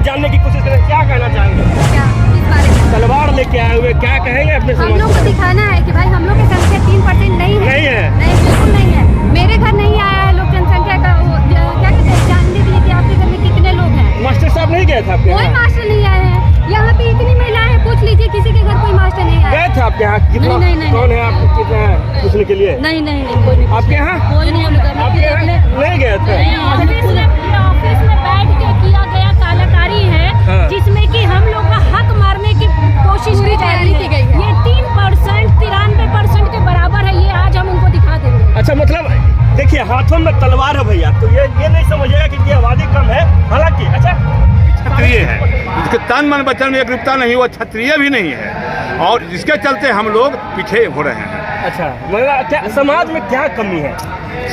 जानने की कोशिश करें, क्या कहना चाहेंगे? क्या इस बारे में तलवार लेके आए हुए क्या कहेंगे अपने हम समाज लोग को दिखाना है कि भाई हम लोग की संख्या 3% नहीं है। नहीं है। नहीं, बिल्कुल नहीं है। मेरे घर नहीं आया है लोग जनसंख्या का क्या कहते हैं, जानने के लिए कि आपके घर में कितने लोग हैं। मास्टर साहब नहीं गए थे आपके कोई यहाँ? मास्टर नहीं आए हैं। यहाँ पे इतनी महिलाएं हैं, पूछ लीजिए किसी के घर कोई मास्टर नहीं आया। गए थे आपके यहाँ? कितना नहीं, कौन है आपको कितना है पूछने के लिए? नहीं नहीं नहीं, कोई नहीं। आपके यहाँ कोई नहीं, हम लोग आपके यहाँ नहीं गए थे? ऑफिस में बैठ के किया गया कालाकारी है, हाँ। जिसमें कि हम लोग का हक मारने की कोशिश की जा रही की गई है। ये 3% 93% के बराबर है। ये आज हम उनको दिखा देंगे। अच्छा, मतलब देखिए हाथों में तलवार है भैया, तो ये नहीं समझेगा कि आबादी कम है। हालांकि अच्छा क्षत्रिय है, उसके तन मन वचन में एकरूपता नहीं, वो क्षत्रिय भी नहीं है, और जिसके चलते हम लोग पीछे हो रहे हैं। अच्छा, मतलब क्या समाज में क्या कमी है?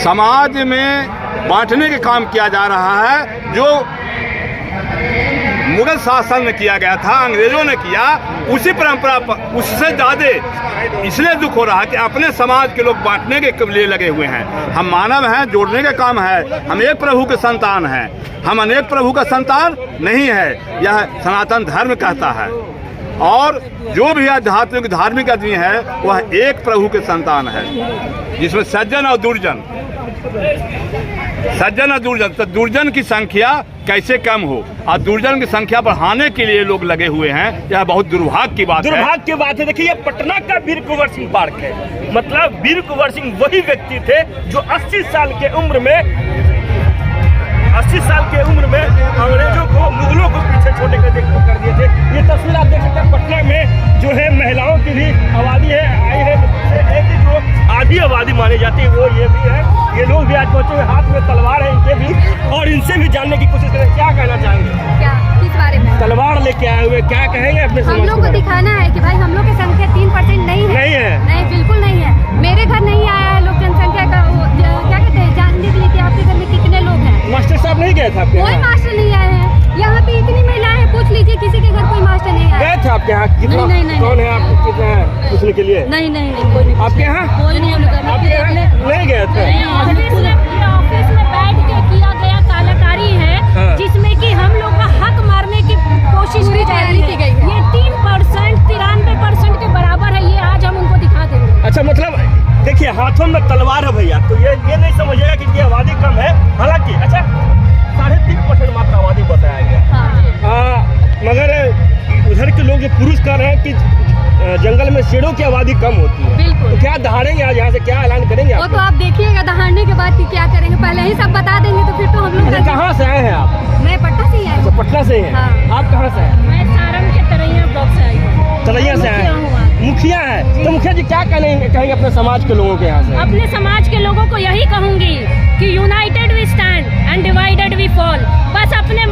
समाज में बांटने के काम किया जा रहा है, जो मुगल शासन में किया गया था, अंग्रेजों ने किया, उसी परंपरा पर उससे ज़्यादा इसलिए दुख हो रहा है कि अपने समाज के लोग बांटने के लिए लगे हुए हैं। हम मानव हैं, जोड़ने का काम है। हम एक प्रभु के संतान हैं, हम अनेक प्रभु का संतान नहीं है, यह सनातन धर्म कहता है। और जो भी आध्यात्मिक धार्मिक आदमी है वह एक प्रभु के संतान है, जिसमें सज्जन और दुर्जन, तो दुर्जन की संख्या कैसे कम हो और दुर्जन की संख्या बढ़ाने के लिए लोग लगे हुए हैं। यह बहुत दुर्भाग्य की बात है। दुर्भाग्य की बात है। देखिए, ये पटना का वीर कुंवर सिंह पार्क है। मतलब वीर कुंवर सिंह वही व्यक्ति थे जो 80 साल के उम्र में अंग्रेजों को, मुगलों को पीछे छोड़ने का कर दिए थे। ये तस्वीर आप देख सकते हैं। पटना में जो है महिलाओं की भी आबादी है, आई है। एक जो आधी आबादी मानी जाती है वो ये भी है। ये लोग भी आज पहुंचे हुए, हाथ में तलवार है इनके भी, और इनसे भी जानने की कोशिश करें, क्या कहना चाहेंगे? क्या किस बारे में तलवार लेके आए हुए क्या कहेंगे अपने हम समाज लोग को के? दिखाना है कि भाई हम लोग की संख्या 3% नहीं है। नहीं है। नहीं, बिल्कुल नहीं है। मेरे घर नहीं आया है लोग जनसंख्या का क्या कहते हैं, जानने के लिए कि आपके घर में कितने लोग हैं। मास्टर साहब नहीं गए थे आपके कोई यहाँ? मास्टर नहीं आए हैं। यहाँ पे इतनी महिलाएं हैं, पूछ लीजिए किसी के घर कोई मास्टर नहीं आया। गए थे आपके यहाँ? कितना नहीं, कौन है आपको कितना है पूछने के लिए? नहीं नहीं नहीं, कोई नहीं। आपके यहाँ कोई नहीं, हम लोग आपके यहाँ नहीं गए थे? ऑफिस में बैठ के किया गया कालाकारी है, हाँ। जिसमें कि हम लोग का हक मारने की कोशिश की जा रही की गई है। ये 3% 93% के बराबर है। ये आज हम उनको दिखा देंगे। अच्छा, मतलब देखिए हाथों में तलवार है भैया, तो ये नहीं समझेगा कि आबादी कम है। हालांकि अच्छा 3.5% मात्र आबादी बताया गया। हाँ। मगर उधर के लोग जो पुरुष कह रहे हैं कि जंगल में शेरों की आबादी कम होती है। बिल्कुल। तो क्या दहाड़ेंगे आज यहाँ से, क्या ऐलान करेंगे वो आप? तो आप देखिएगा दहाड़ने के बाद कि क्या करेंगे, पहले ही सब बता देंगे तो फिर तो हम लोग। कहाँ से आए हैं आप? मैं पटना से ही आई अच्छा, हूँ। पटना से ही हैं। हाँ। आप कहाँ से हैं? मैं सारण के तरैया ब्लॉक से आई हूँ। तरैया से आए हैं। मुखिया है, तो मुखिया जी क्या कहेंगे अपने समाज के लोगों के यहाँ से? अपने समाज के लोगों को यही कहूंगी कि united we stand and divided we fall. बस अपने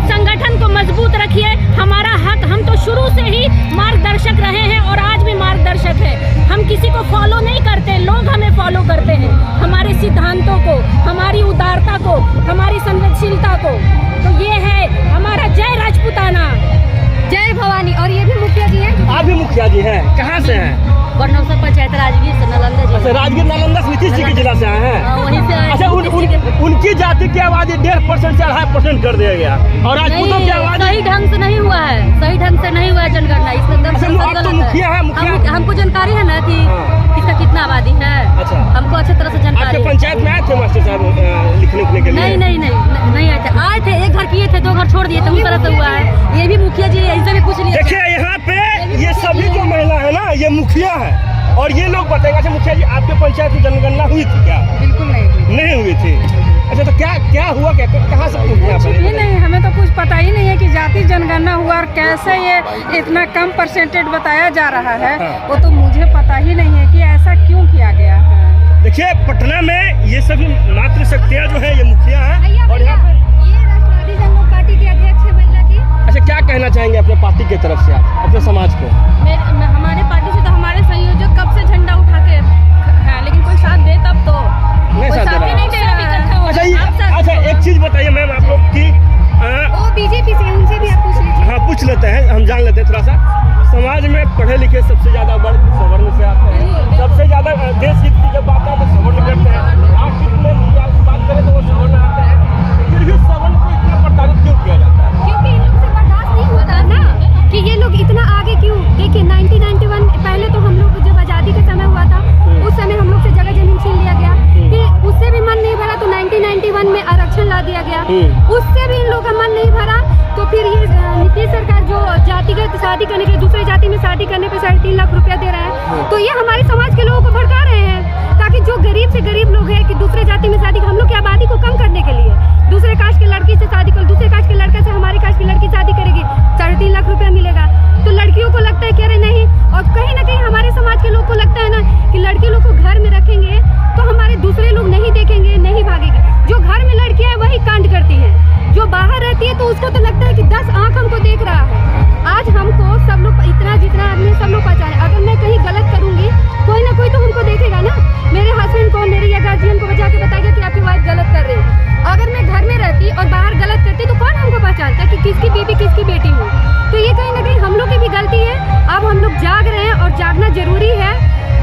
संगठन को मजबूत रखिए। हमारा हक, हम तो शुरू से ही मार्गदर्शक रहे हैं और आज भी मार्गदर्शक है। हम किसी को फॉलो नहीं करते, लोग हमें फॉलो करते हैं, हमारे सिद्धांतों को, हमारी उदारता को, हमारी संवेदनशीलता को। तो ये है हमारा जय राजपूताना, जय भवानी। और ये भी मुखिया जी हैं। आप भी मुखिया जी हैं? कहाँ से हैं? बरनौसा पंचायत राजगीर से, नालंदा अच्छा, जिला। राजगीर नालंदा से नीतीश जी के जिला से आए हैं? वहीं से आए। अच्छा, उनकी जाति की आबादी 1.5% से 2.5% कर दिया गया, और राजपूतों की आबादी सही ढंग से नहीं हुआ है, सही ढंग से नहीं हुआ है जनगणना। इसका अच्छा, दरअसल आप तो मुखिया हैं, मुखिया। हमको जानकारी है ना कि किसका कितना आबादी है। अच्छा। हमको अच्छी तरह से जानकारी आपके है। पंचायत में आए थे मास्टर साहब लिखने के लिए? नहीं नहीं नहीं नहीं आए थे। एक घर किए थे, 2 घर छोड़ दिए थे, उस तरह से हुआ है। ये भी मुखिया जी इनसे भी पूछ लिया। देखिए यहाँ पे ये सभी जो महिला है ना, ये मुखिया है, और ये लोग बताएंगे। अच्छा मुखिया जी, आपके पंचायत में जनगणना हुई थी क्या? बिल्कुल नहीं हुई थी। अच्छा, तो क्या हुआ, क्या कहाँ से कुछ भी नहीं, हमें तो कुछ पता ही नहीं है कि जाति जनगणना हुआ और कैसे ये इतना कम परसेंटेज बताया जा रहा है। वो तो मुझे पता ही नहीं है कि ऐसा क्यों किया गया है। देखिए पटना में ये सभी मातृ शक्तियाँ जो है ये मुखिया है, और यहाँ ये राष्ट्रवादी जनलोक पार्टी की अध्यक्ष है महिला की। अच्छा, क्या कहना चाहेंगे अपने पार्टी की तरफ से आप अपने समाज को? हमारे पार्टी से तो हमारे संयोजक कब से झंडा उठा के हैं, लेकिन कोई साथ दे तब तो नहीं कोई साथ दे साथ ही नहीं दे रहा है। अच्छा, एक चीज बताइए मैम आप लोग की, वो बीजेपी से, उनसे भी आप पूछ लीजिए। हाँ पूछ लेते हैं, हम जान लेते हैं थोड़ा सा। समाज में पढ़े लिखे सबसे ज्यादा वर्ग सवर्ण से आते हैं, सबसे ज्यादा देश हित की जब बात है तो सवर्ण करते हैं। आर्थिक में बात करें तो वो सवर्ण आते हैं, फिर भी सवर्ण को इतना प्रताड़ित क्यों किया जाता है? क्योंकि उससे भी इन लोगों का मन नहीं भरा। तो फिर ये नीतीश सरकार जो जातिगत शादी करने के लिए दूसरे जाति में शादी करने पे 3.5 लाख रुपया दे रहा है, तो ये हमारे समाज के लोगों को भड़का रहे हैं, ताकि जो गरीब से गरीब लोग हैं कि दूसरे जाति में शादी, हम लोग की आबादी को कम करने के लिए दूसरे कास्ट के लड़की से शादी कर, दूसरे कास्ट के लड़का से हमारी कास्ट की लड़की शादी करेगी, 3.5 लाख रुपया मिलेगा। तो लड़कियों को लगता है कह रहे नहीं, और कहीं ना कहीं हमारे समाज के लोग को लगता है ना कि लड़की लोग को घर में रखेंगे तो हमारे दूसरे लोग नहीं देखेंगे, नहीं भागेंगे। जो घर में लड़कियां है वही कांड करती है, जो बाहर रहती है तो उसको तो लगता है कि 10 आंख हमको देख रहा है। आज हमको सब लोग इतना जितना आदमी सब लोग पहचाने, अगर मैं कहीं गलत करूंगी कोई ना कोई तो हमको देखेगा ना। मेरे हस्बैंड को, मेरी या गार्जियन को बजा के बताएगा कि आपकी वाइफ गलत कर रही है। अगर मैं घर में रहती और बाहर गलत करती तो कौन हमको पहचानता कि किसकी बीवी किसकी बेटी हूँ। तो ये कहीं ना कहीं हम लोग की भी गलती है। अब हम लोग जाग रहे हैं और जागना जरूरी है,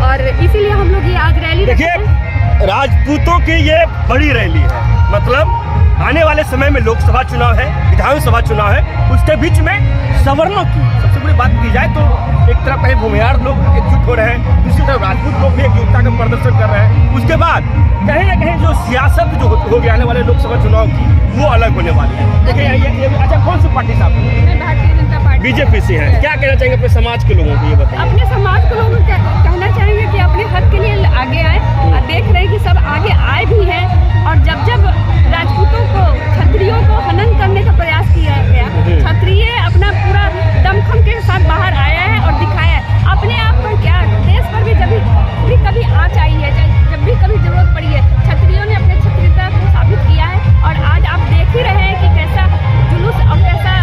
और इसीलिए हम लोग ये आज रैली रखते हैं। देखिए, राजपूतों की ये बड़ी रैली है, मतलब आने वाले समय में लोकसभा चुनाव है, विधानसभा चुनाव है, उसके बीच में सवर्णों की सबसे बड़ी बात की जाए तो एक तरफ कहीं भूमिहार लोग एकजुट हो रहे हैं, दूसरी तरफ राजपूत लोग भी एकजुटता का प्रदर्शन कर रहे हैं। उसके बाद कहीं ना कहीं जो सियासत जो होगी आने वाले लोकसभा चुनाव की, वो अलग होने वाली है। देखिए ये अच्छा, कौन सी पार्टी साहब? मैं भारतीय जनता पार्टी बीजेपी से है। क्या कहना चाहेंगे अपने समाज के लोगों को, ये बताइए। अपने समाज के लोगों को कहना चाहेंगे कि अपने हक के लिए आगे आए, और देख रहे हैं कि सब आगे आए भी हैं। और जब जब राजपूतों को, क्षत्रियों को हनन करने का प्रयास किया गया, क्षत्रिय अपना पूरा दमखम के साथ बाहर आया है और दिखाया है अपने आप पर। क्या देश पर भी जब भी कभी आँच आई है, जब भी कभी जरूरत पड़ी है, क्षत्रियों ने अपने क्षत्रियता को साबित किया है। और आज आप देख ही रहे हैं कि कैसा जुलूस और कैसा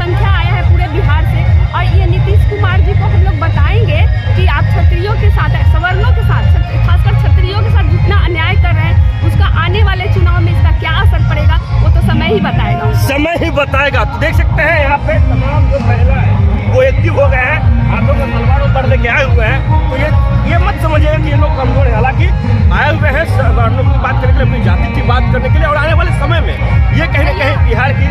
संख्या आया है पूरे बिहार से। और ये नीतीश कुमार जी को हम लोग बताएंगे कि आप क्षत्रियों के साथ, सवर्णों के साथ, खासकर क्षत्रियों के साथ जितना अन्याय कर रहे हैं, उसका आने वाले चुनाव में इसका क्या असर पड़ेगा वो तो समय ही बताएगा। समय ही बताएगा। तो देख सकते हैं यहाँ पे तमाम जो महिला है वो एक्टिव हो गए हैं, हाथों में तलवार पर लेके आए हुए हैं। तो ये मत समझिएगा कि ये लोग कमजोर हैं, हालांकि आए हुए हैं सवर्णों की बात करने के लिए, अपनी जाति की बात करने के लिए। और आने वाले समय में ये कहीं ना कहीं बिहार की,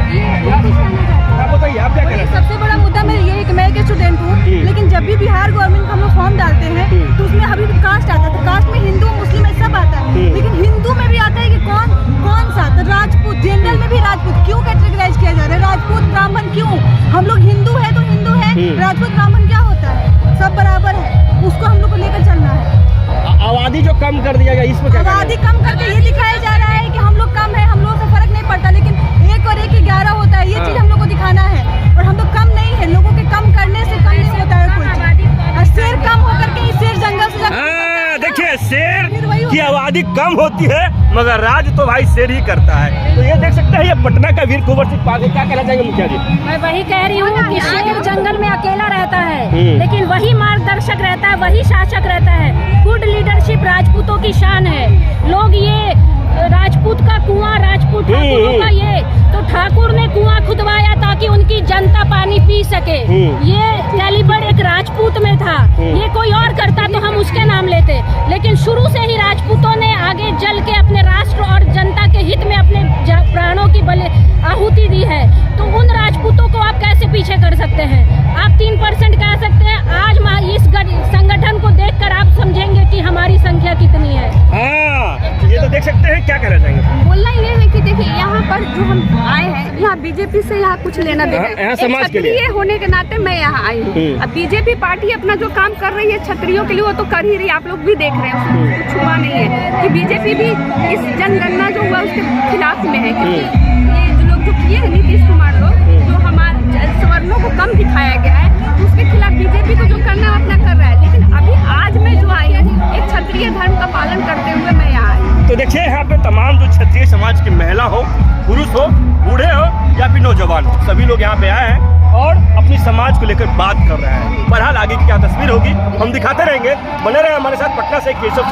आप बताइए आप क्या कहना चाहते हैं? सबसे बड़ा मुद्दा मेरा ये है कि मैं एक स्टूडेंट हूँ, लेकिन जब भी बिहार गवर्नमेंट हम लोग फॉर्म डालते हैं तो उसमें अभी भी कास्ट आता है। कास्ट में हिंदू मुस्लिम सब आता है, लेकिन हिंदू में भी आता है कि कौन सा, तो राजपूत, जनरल में भी राजपूत क्यों कैटेगराइज किया जा रहा है? राजपूत ब्राह्मण क्यों? हम लोग हिंदू है तो हिंदू है, राजपूत ब्राह्मण क्या होता है? सब बराबर है, उसको हम लोग को लेकर चलना है। आबादी जो कम कर दिया गया, इसमें क्या आबादी कम करके ये दिखाया जा रहा है कि हम लोग कम है, हम लोगों से फर्क नहीं पड़ता, लेकिन 1 और 1 11 होता है। ये चीज हम लोग को दिखाना है, और हम लोग कम नहीं है। लोगों के कम करने से कम नहीं होता है कोई चीज। और शेर कम होकर के शेर जंगल से देखिए, शेर की आबादी कम होती है मगर राज तो भाई शेर ही करता है। तो ये देख सकते हैं, ये पटना का वीर कुंवर सिंह पाल। क्या कहना चाहेंगे मुखिया जी? मैं वही कह रही हूँ कि शेर जंगल में अकेला रहता है, लेकिन वही मार्गदर्शक रहता है, वही शासक रहता है। गुड लीडरशिप राजपूतों की शान है। लोग ये राजपूत का कुआं, राजपूत ठाकुरों का ये, तो ठाकुर ने कुआं खुदवाया ताकि उनकी जनता पानी पी सके। ये कैलिबर एक राजपूत में था, ये कोई और करता तो हम उसके नाम लेते, लेकिन शुरू से ही राजपूतों ने आगे जल के अपने राष्ट्र और जनता के हित में अपने प्राणों की आहुति दी है। तो उन राजपूतों को आप कैसे पीछे कर सकते हैं? आप 3% कह सकते हैं। आज इस संगठन को देखकर आप समझेंगे कि हमारी संख्या कितनी है। हाँ, ये तो देख सकते हैं। क्या कहना चाहेंगे? बोलना ये है कि देखिए, यहाँ पर जो हम आए हैं, यहाँ बीजेपी से यहाँ कुछ लेना देना यहाँ समाज के लिए क्षत्रिय होने के नाते मैं यहाँ आई हूँ। अब बीजेपी पार्टी अपना जो काम कर रही है क्षत्रियों के लिए, वो तो कर ही रही है, आप लोग भी देख रहे हैं, उसको कुछ छुपा नहीं है कि बीजेपी भी इस जनगणना जो हुआ उसके खिलाफ में है। क्योंकि ये जो लोग जो किए हैं नीतीश कुमार लोग, जो हमारे सवर्णों को कम दिखाया गया है, उसके खिलाफ बीजेपी को जो करना है अपना कर रहा है। लेकिन अभी आज मैं जो आई हूँ एक क्षत्रिय धर्म का पालन करते हुए मैं यहाँ आई। तो देखिए, यहाँ पे तमाम जो क्षत्रिय समाज की महिला हो, पुरुष हो, बूढ़े हो या फिर नौजवान हो, सभी लोग यहाँ पे आए हैं और अपनी समाज को लेकर बात कर रहे हैं। बहरहाल आगे की क्या तस्वीर होगी हम दिखाते रहेंगे। बने रहे हमारे साथ। पटना से केशव।